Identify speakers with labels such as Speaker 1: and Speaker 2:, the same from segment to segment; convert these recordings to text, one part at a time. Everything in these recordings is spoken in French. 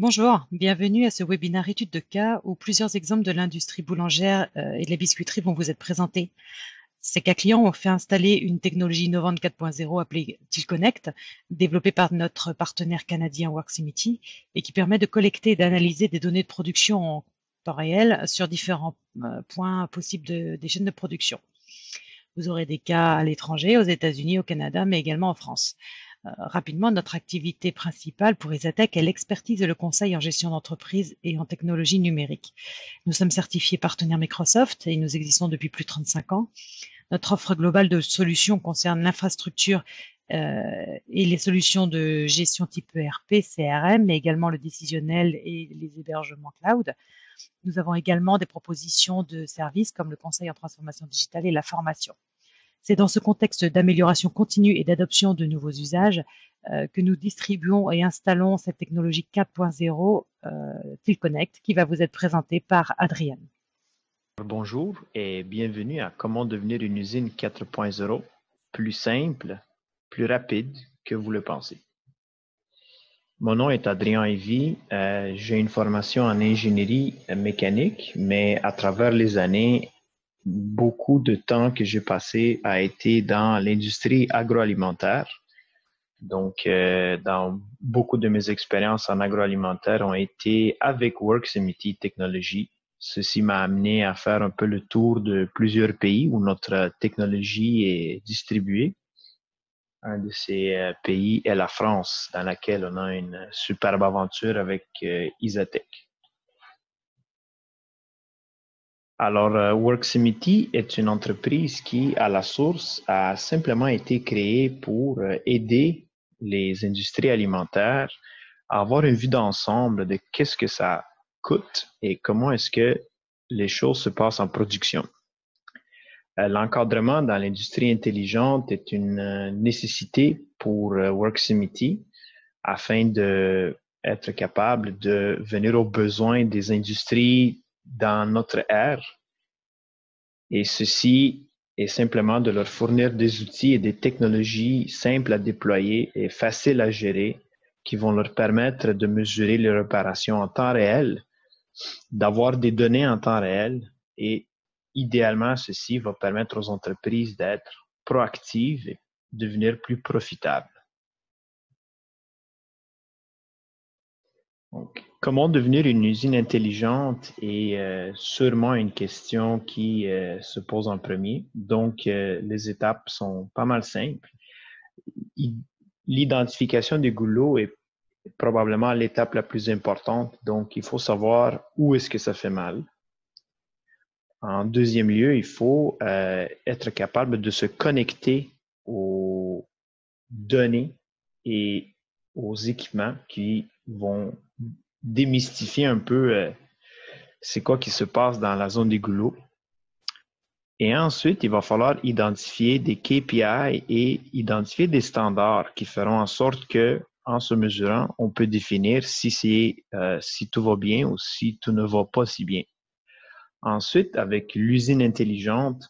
Speaker 1: Bonjour, bienvenue à ce webinaire étude de cas où plusieurs exemples de l'industrie boulangère et de la biscuiterie vont vous être présentés. Ces cas clients ont fait installer une technologie innovante 4.0 appelée TillConnect, développée par notre partenaire canadien Worksimity et qui permet de collecter et d'analyser des données de production en temps réel sur différents points possibles des chaînes de production. Vous aurez des cas à l'étranger, aux États-Unis, au Canada, mais également en France. Rapidement, notre activité principale pour Isatec est l'expertise et le conseil en gestion d'entreprise et en technologie numérique. Nous sommes certifiés partenaires Microsoft et nous existons depuis plus de 35 ans. Notre offre globale de solutions concerne l'infrastructure et les solutions de gestion type ERP, CRM, mais également le décisionnel et les hébergements cloud. Nous avons également des propositions de services comme le conseil en transformation digitale et la formation. C'est dans ce contexte d'amélioration continue et d'adoption de nouveaux usages que nous distribuons et installons cette technologie 4.0 TillConnect qui va vous être présentée par Adrienne.
Speaker 2: Bonjour et bienvenue à Comment devenir une usine 4.0 plus simple, plus rapide que vous le pensez. Mon nom est Adrien Evy. J'ai une formation en ingénierie mécanique, mais à travers les années, beaucoup de temps que j'ai passé a été dans l'industrie agroalimentaire. Donc, dans beaucoup de mes expériences en agroalimentaire ont été avec Worksimity Technologies. Ceci m'a amené à faire un peu le tour de plusieurs pays où notre technologie est distribuée. Un de ces pays est la France, dans laquelle on a une superbe aventure avec Isatec. Alors, Worksimity est une entreprise qui, à la source, a simplement été créée pour aider les industries alimentaires à avoir une vue d'ensemble de qu'est-ce que ça coûte et comment est-ce que les choses se passent en production. L'encadrement dans l'industrie intelligente est une nécessité pour Worksimity afin d'être capable de venir aux besoins des industries dans notre ère. Et ceci est simplement de leur fournir des outils et des technologies simples à déployer et faciles à gérer qui vont leur permettre de mesurer les réparations en temps réel, d'avoir des données en temps réel et idéalement, ceci va permettre aux entreprises d'être proactives et devenir plus profitables. Donc, comment devenir une usine intelligente est sûrement une question qui se pose en premier. Donc, les étapes sont pas mal simples. L'identification des goulots est probablement l'étape la plus importante. Donc, il faut savoir où est-ce que ça fait mal. En deuxième lieu, il faut être capable de se connecter aux données et aux équipements qui vont démystifier un peu c'est quoi qui se passe dans la zone des goulots. Et ensuite, il va falloir identifier des KPI et identifier des standards qui feront en sorte que, en se mesurant, on peut définir si tout va bien ou si tout ne va pas si bien. Ensuite, avec l'usine intelligente,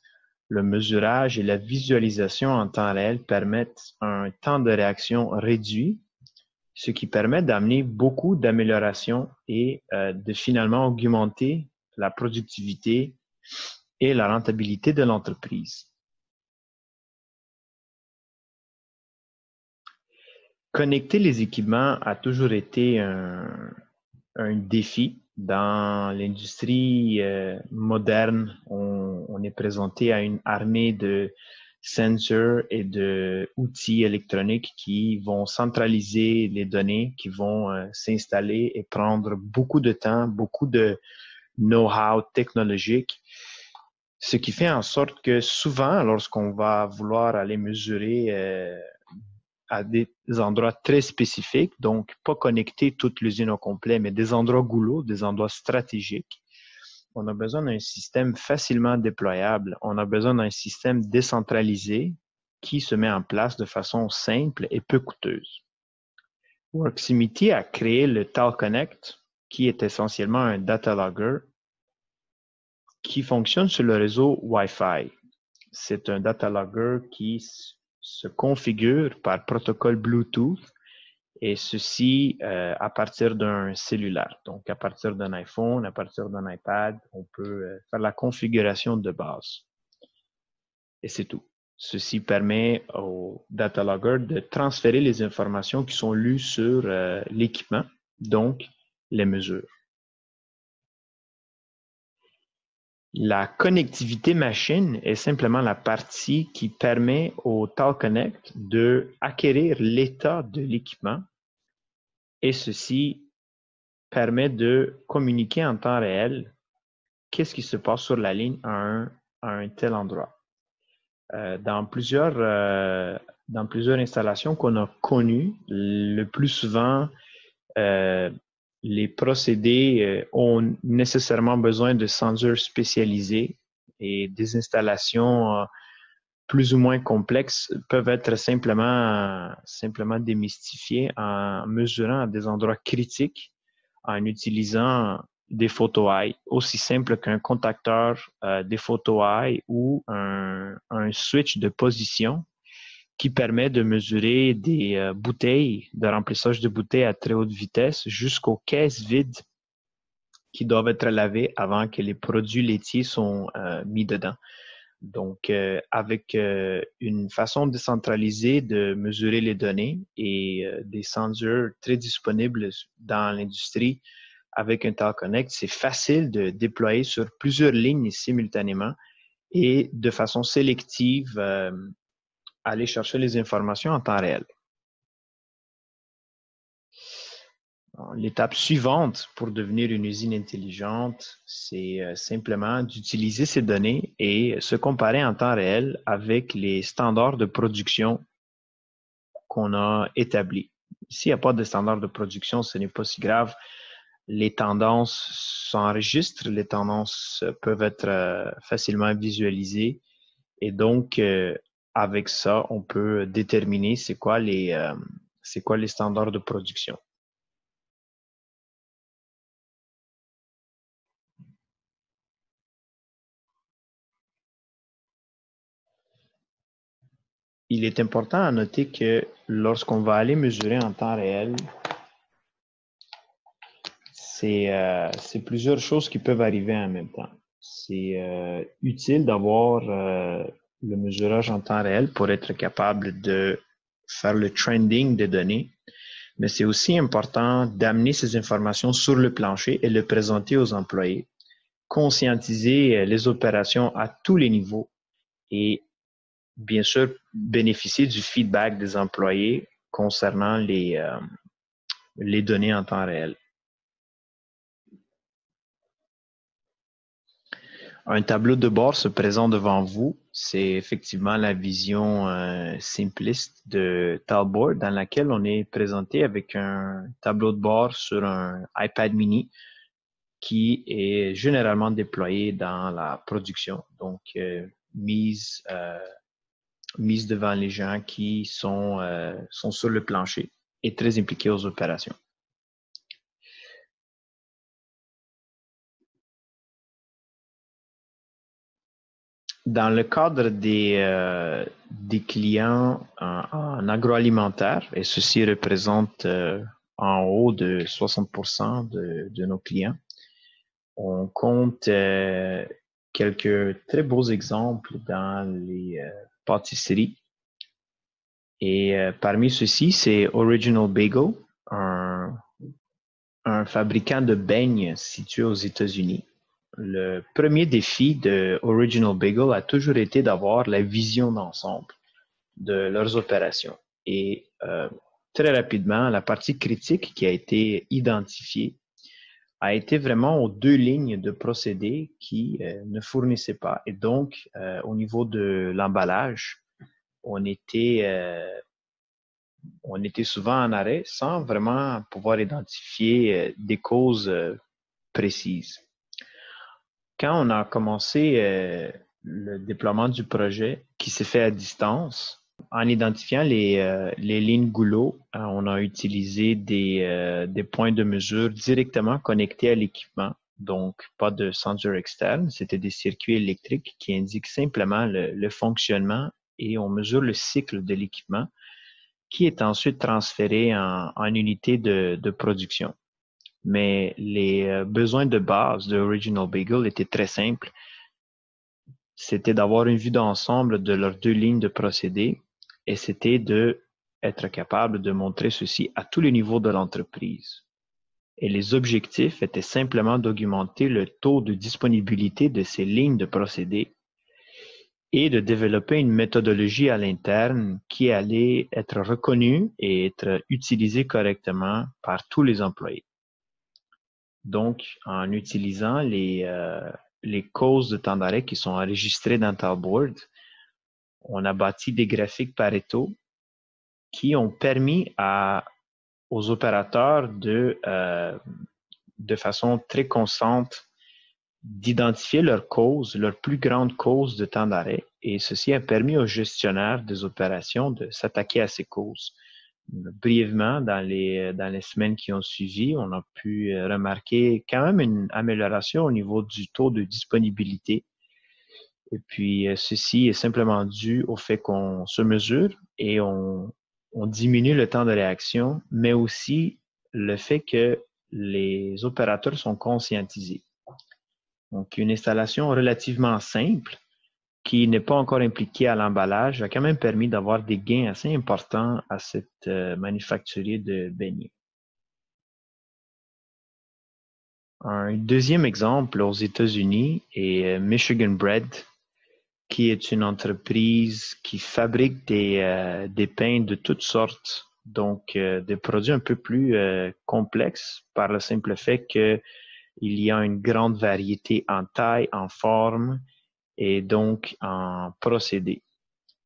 Speaker 2: le mesurage et la visualisation en temps réel permettent un temps de réaction réduit, ce qui permet d'amener beaucoup d'améliorations et de finalement augmenter la productivité et la rentabilité de l'entreprise. Connecter les équipements a toujours été un défi. Dans l'industrie moderne, on est présenté à une armée de sensors et d'outils électroniques qui vont centraliser les données, qui vont s'installer et prendre beaucoup de temps, beaucoup de know-how technologique, ce qui fait en sorte que souvent, lorsqu'on va vouloir aller mesurer à des endroits très spécifiques, donc pas connecter toute l'usine au complet, mais des endroits goulots, des endroits stratégiques. On a besoin d'un système facilement déployable. On a besoin d'un système décentralisé qui se met en place de façon simple et peu coûteuse. Worksimity a créé le TillConnect, qui est essentiellement un data logger qui fonctionne sur le réseau Wi-Fi. C'est un data logger qui se configure par protocole Bluetooth Et ceci à partir d'un cellulaire. Donc, à partir d'un iPhone, à partir d'un iPad, on peut faire la configuration de base. Et c'est tout. Ceci permet au data logger de transférer les informations qui sont lues sur l'équipement, donc les mesures. La connectivité machine est simplement la partie qui permet au TalConnect de acquérir l'état de l'équipement et ceci permet de communiquer en temps réel qu'est-ce qui se passe sur la ligne à un tel endroit. Dans plusieurs installations qu'on a connues, le plus souvent, les procédés ont nécessairement besoin de sensors spécialisés et des installations plus ou moins complexes peuvent être simplement démystifiées en mesurant à des endroits critiques en utilisant des photo-eye, aussi simple qu'un contacteur des photo-eye ou un switch de position qui permet de mesurer des bouteilles, de remplissage de bouteilles à très haute vitesse jusqu'aux caisses vides qui doivent être lavées avant que les produits laitiers sont mis dedans. Donc, avec une façon décentralisée de mesurer les données et des sensors très disponibles dans l'industrie, avec un TalConnect, c'est facile de déployer sur plusieurs lignes simultanément et de façon sélective aller chercher les informations en temps réel. L'étape suivante pour devenir une usine intelligente, c'est simplement d'utiliser ces données et se comparer en temps réel avec les standards de production qu'on a établis. S'il n'y a pas de standards de production, ce n'est pas si grave. Les tendances s'enregistrent, les tendances peuvent être facilement visualisées et donc avec ça, on peut déterminer c'est quoi les standards de production. Il est important à noter que lorsqu'on va aller mesurer en temps réel, c'est plusieurs choses qui peuvent arriver en même temps. C'est utile d'avoir le mesurage en temps réel pour être capable de faire le trending des données, mais c'est aussi important d'amener ces informations sur le plancher et le présenter aux employés, conscientiser les opérations à tous les niveaux et bien sûr bénéficier du feedback des employés concernant les données en temps réel. Un tableau de bord se présente devant vous. C'est effectivement la vision simpliste de Talboard dans laquelle on est présenté avec un tableau de bord sur un iPad mini qui est généralement déployé dans la production. Donc, mise devant les gens qui sont sur le plancher et très impliqués aux opérations. Dans le cadre des clients en agroalimentaire, et ceci représente en haut de 60% de nos clients, on compte quelques très beaux exemples dans les pâtisseries. Et parmi ceux-ci, c'est Original Bagel, un fabricant de beignes situé aux États-Unis. Le premier défi de Original Bagel a toujours été d'avoir la vision d'ensemble de leurs opérations. Et très rapidement, la partie critique qui a été identifiée a été vraiment aux deux lignes de procédés qui ne fournissaient pas. Et donc, au niveau de l'emballage, on était souvent en arrêt sans vraiment pouvoir identifier des causes précises. Quand on a commencé le déploiement du projet qui s'est fait à distance, en identifiant les lignes goulot, on a utilisé des points de mesure directement connectés à l'équipement. Donc, pas de sensor externe, c'était des circuits électriques qui indiquent simplement le fonctionnement et on mesure le cycle de l'équipement qui est ensuite transféré en unité de production. Mais les besoins de base de Original Bagel étaient très simples. C'était d'avoir une vue d'ensemble de leurs deux lignes de procédés et c'était d'être capable de montrer ceci à tous les niveaux de l'entreprise. Et les objectifs étaient simplement d'augmenter le taux de disponibilité de ces lignes de procédés et de développer une méthodologie à l'interne qui allait être reconnue et être utilisée correctement par tous les employés. Donc, en utilisant les causes de temps d'arrêt qui sont enregistrées dans Talboard, on a bâti des graphiques Pareto qui ont permis aux opérateurs de façon très constante d'identifier leurs causes, leurs plus grandes causes de temps d'arrêt. Et ceci a permis aux gestionnaires des opérations de s'attaquer à ces causes. Brièvement, dans les semaines qui ont suivi, on a pu remarquer quand même une amélioration au niveau du taux de disponibilité. Et puis, ceci est simplement dû au fait qu'on se mesure et on diminue le temps de réaction, mais aussi le fait que les opérateurs sont conscientisés. Donc, une installation relativement simple qui n'est pas encore impliquée à l'emballage a quand même permis d'avoir des gains assez importants à cette manufacturier de beignets. Un deuxième exemple aux États-Unis est Michigan Bread, qui est une entreprise qui fabrique des pains de toutes sortes, donc des produits un peu plus complexes par le simple fait qu'il y a une grande variété en taille, en forme et donc en procédé.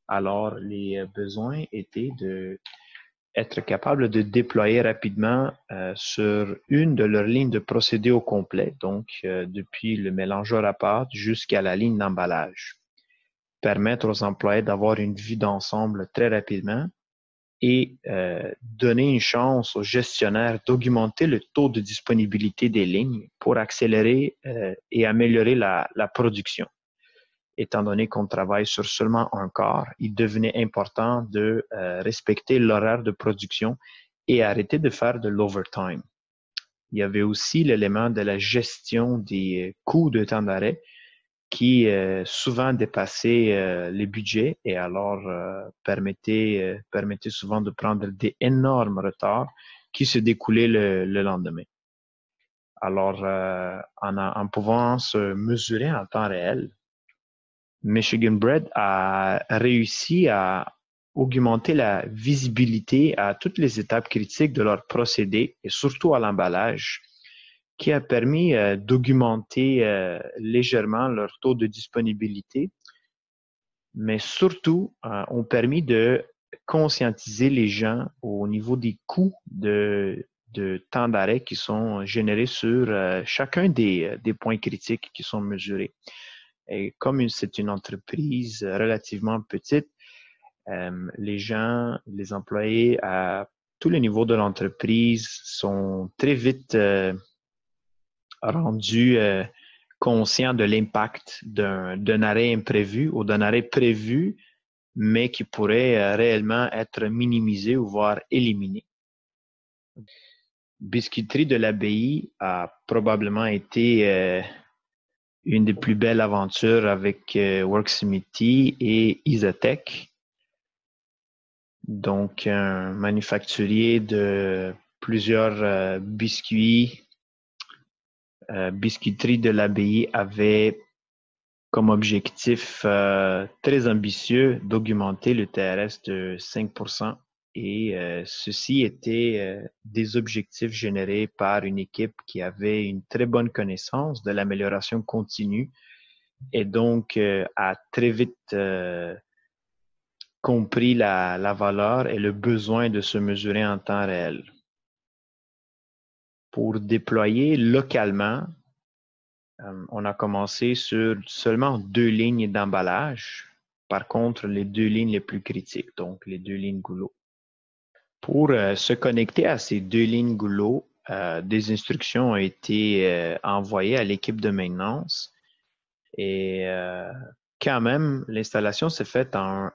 Speaker 2: Alors, les besoins étaient d'être capable de déployer rapidement sur une de leurs lignes de procédé au complet, donc depuis le mélangeur à pâte jusqu'à la ligne d'emballage. Permettre aux employés d'avoir une vue d'ensemble très rapidement et donner une chance aux gestionnaires d'augmenter le taux de disponibilité des lignes pour accélérer et améliorer la production. Étant donné qu'on travaille sur seulement un quart, il devenait important de respecter l'horaire de production et arrêter de faire de l'overtime. Il y avait aussi l'élément de la gestion des coûts de temps d'arrêt qui souvent dépassait les budgets et alors permettait souvent de prendre des énormes retards qui se découlaient le lendemain. Alors, en pouvant se mesurer en temps réel, Michigan Bread a réussi à augmenter la visibilité à toutes les étapes critiques de leur procédé et surtout à l'emballage, qui a permis d'augmenter légèrement leur taux de disponibilité, mais surtout ont permis de conscientiser les gens au niveau des coûts de temps d'arrêt qui sont générés sur chacun des points critiques qui sont mesurés. Et comme c'est une entreprise relativement petite, les gens, les employés à tous les niveaux de l'entreprise sont très vite rendus conscients de l'impact d'un arrêt imprévu ou d'un arrêt prévu, mais qui pourrait réellement être minimisé ou voire éliminé. Biscuiterie de l'Abbaye a probablement été une des plus belles aventures avec Worksimity et Isotech. Donc, un manufacturier de plusieurs biscuits. Biscuiterie de l'Abbaye avait comme objectif très ambitieux d'augmenter le TRS de 5%. Et ceci était des objectifs générés par une équipe qui avait une très bonne connaissance de l'amélioration continue et donc a très vite compris la valeur et le besoin de se mesurer en temps réel. Pour déployer localement, on a commencé sur seulement 2 lignes d'emballage. Par contre, les 2 lignes les plus critiques, donc les 2 lignes goulot. Pour se connecter à ces 2 lignes goulot, des instructions ont été envoyées à l'équipe de maintenance et quand même, l'installation s'est faite en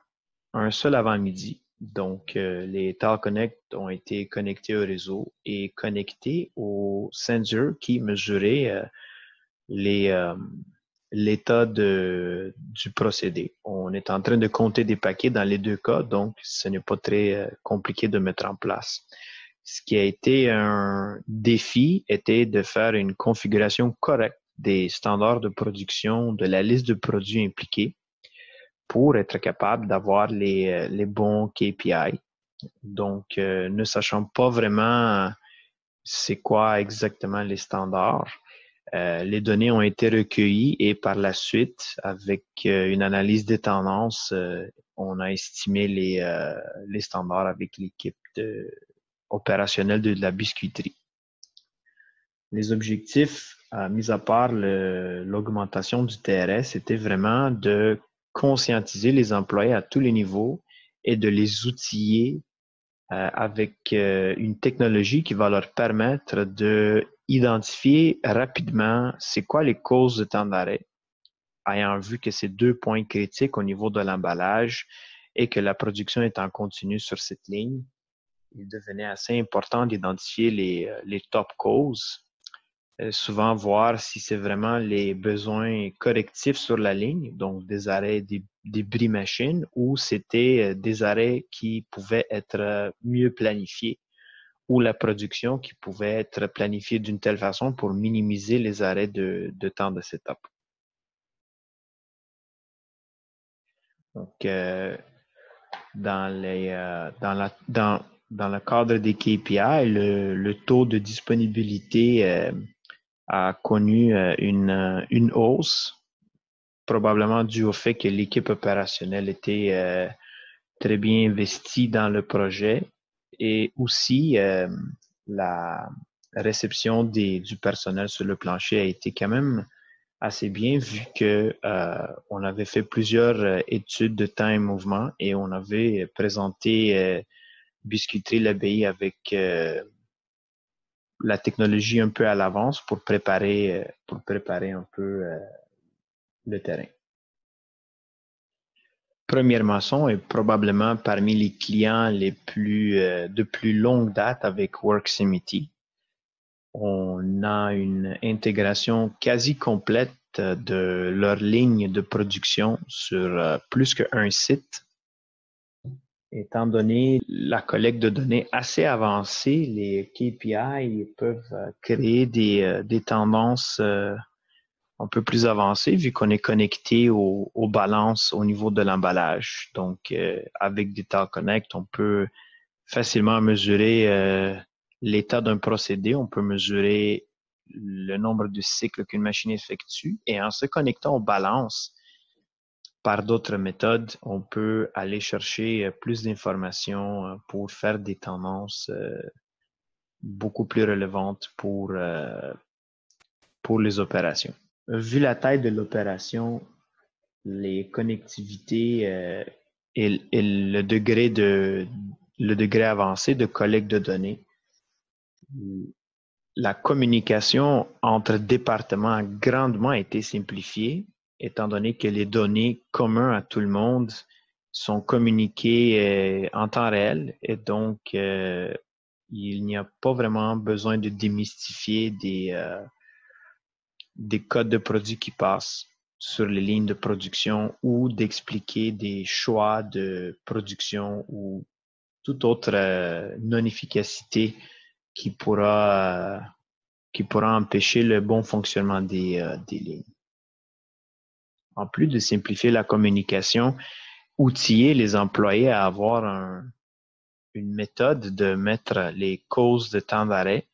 Speaker 2: un seul avant-midi. Donc, les Tile Connect ont été connectés au réseau et connectés au sensor qui mesurait les, l'état du procédé. On est en train de compter des paquets dans les deux cas, donc ce n'est pas très compliqué de mettre en place. Ce qui a été un défi était de faire une configuration correcte des standards de production, de la liste de produits impliqués pour être capable d'avoir les bons KPI. Donc, ne sachant pas vraiment c'est quoi exactement les standards, les données ont été recueillies et par la suite, avec une analyse des tendances, on a estimé les standards avec l'équipe opérationnelle de la biscuiterie. Les objectifs, mis à part l'augmentation du TRS, c'était vraiment de conscientiser les employés à tous les niveaux et de les outiller avec une technologie qui va leur permettre de identifier rapidement c'est quoi les causes de temps d'arrêt, ayant vu que c'est deux points critiques au niveau de l'emballage et que la production est en continu sur cette ligne. Il devenait assez important d'identifier les top causes, souvent voir si c'est vraiment les besoins correctifs sur la ligne, donc des arrêts des bris machines, ou c'était des arrêts qui pouvaient être mieux planifiés, ou la production qui pouvait être planifiée d'une telle façon pour minimiser les arrêts de temps de setup. Donc, dans le cadre des KPI, le taux de disponibilité a connu une hausse, probablement due au fait que l'équipe opérationnelle était très bien investie dans le projet et aussi la réception du personnel sur le plancher a été quand même assez bien vu que on avait fait plusieurs études de temps et mouvement et on avait présenté Biscuiterie l'Abbaye avec la technologie un peu à l'avance pour préparer un peu le terrain. Premier Maçon est probablement parmi les clients les plus de plus longue date avec Worksimity. On a une intégration quasi complète de leur ligne de production sur plus qu'un site. Étant donné la collecte de données assez avancée, les KPI peuvent créer des tendances un peu plus avancées vu qu'on est connecté aux balances au niveau de l'emballage. Donc, avec des Tile Connect, on peut facilement mesurer l'état d'un procédé, on peut mesurer le nombre de cycles qu'une machine effectue et en se connectant aux balances, par d'autres méthodes, on peut aller chercher plus d'informations pour faire des tendances beaucoup plus relevantes pour les opérations. Vu la taille de l'opération, les connectivités et le degré avancé de collecte de données, la communication entre départements a grandement été simplifiée, étant donné que les données communes à tout le monde sont communiquées en temps réel et donc il n'y a pas vraiment besoin de démystifier des codes de produits qui passent sur les lignes de production ou d'expliquer des choix de production ou toute autre non-efficacité qui pourra empêcher le bon fonctionnement des lignes. En plus de simplifier la communication, outiller les employés à avoir une méthode de mettre les causes de temps d'arrêt.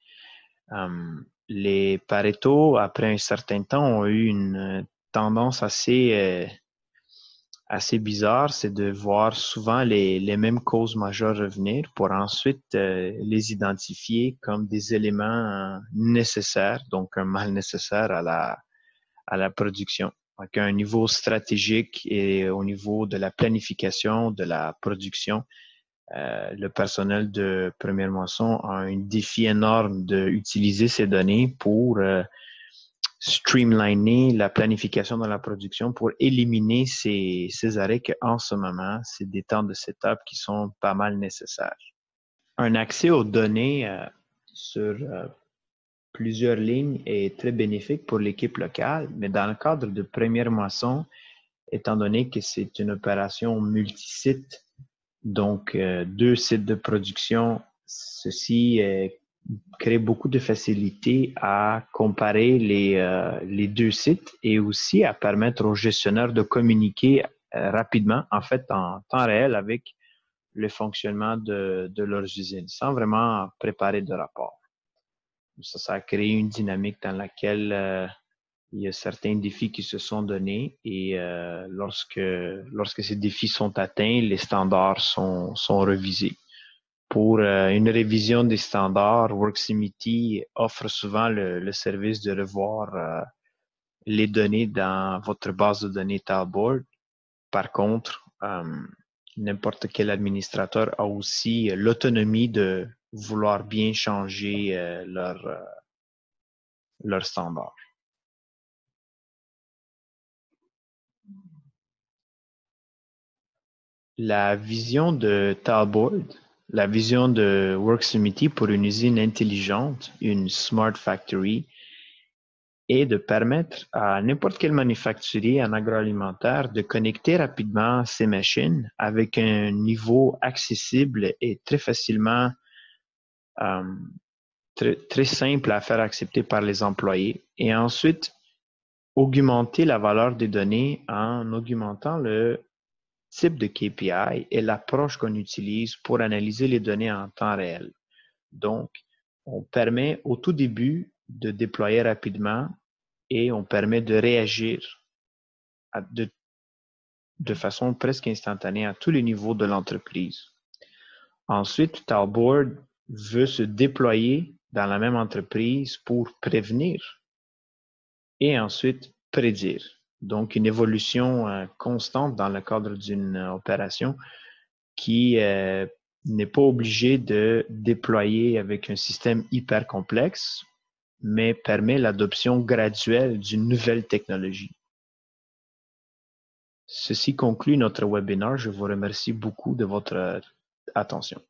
Speaker 2: Les Pareto, après un certain temps, ont eu une tendance assez bizarre, c'est de voir souvent les mêmes causes majeures revenir pour ensuite les identifier comme des éléments nécessaires, donc un mal nécessaire à la production. Donc, à un niveau stratégique et au niveau de la planification de la production, le personnel de Première Moisson a un défi énorme d'utiliser ces données pour streamliner la planification de la production pour éliminer ces arrêts qu'en ce moment, c'est des temps de setup qui sont pas mal nécessaires. Un accès aux données sur plusieurs lignes est très bénéfique pour l'équipe locale, mais dans le cadre de première moisson, étant donné que c'est une opération multisite, donc 2 sites de production, ceci crée beaucoup de facilité à comparer les 2 sites et aussi à permettre aux gestionnaires de communiquer rapidement, en fait en temps réel, avec le fonctionnement de leurs usines, sans vraiment préparer de rapport. Ça a créé une dynamique dans laquelle il y a certains défis qui se sont donnés et lorsque ces défis sont atteints, les standards sont revisés. Pour une révision des standards, Worksimity offre souvent le service de revoir les données dans votre base de données Talboard. Par contre, n'importe quel administrateur a aussi l'autonomie de vouloir bien changer leurs standards. La vision de Talboard, la vision de Worksimity pour une usine intelligente, une Smart Factory, est de permettre à n'importe quel manufacturier en agroalimentaire de connecter rapidement ses machines avec un niveau accessible et très facilement, très simple à faire accepter par les employés. Et ensuite, augmenter la valeur des données en augmentant le type de KPI et l'approche qu'on utilise pour analyser les données en temps réel. Donc, on permet au tout début de déployer rapidement et on permet de réagir de façon presque instantanée à tous les niveaux de l'entreprise. Ensuite, Talboard veut se déployer dans la même entreprise pour prévenir et ensuite prédire. Donc, une évolution constante dans le cadre d'une opération qui n'est pas obligée de déployer avec un système hyper complexe, mais permet l'adoption graduelle d'une nouvelle technologie. Ceci conclut notre webinaire. Je vous remercie beaucoup de votre attention.